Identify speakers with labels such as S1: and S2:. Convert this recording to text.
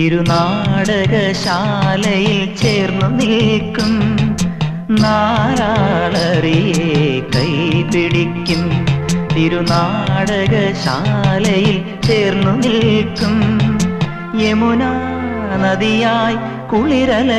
S1: തിരുനാടകശാലയിൽ ചേർന്നു നിൽക്കും നാരാളറിയെ കൈപിടിക്കും തിരുനാടകശാലയിൽ ചേർന്നു നിൽക്കും യമുനാ നദിയായി കുളിരല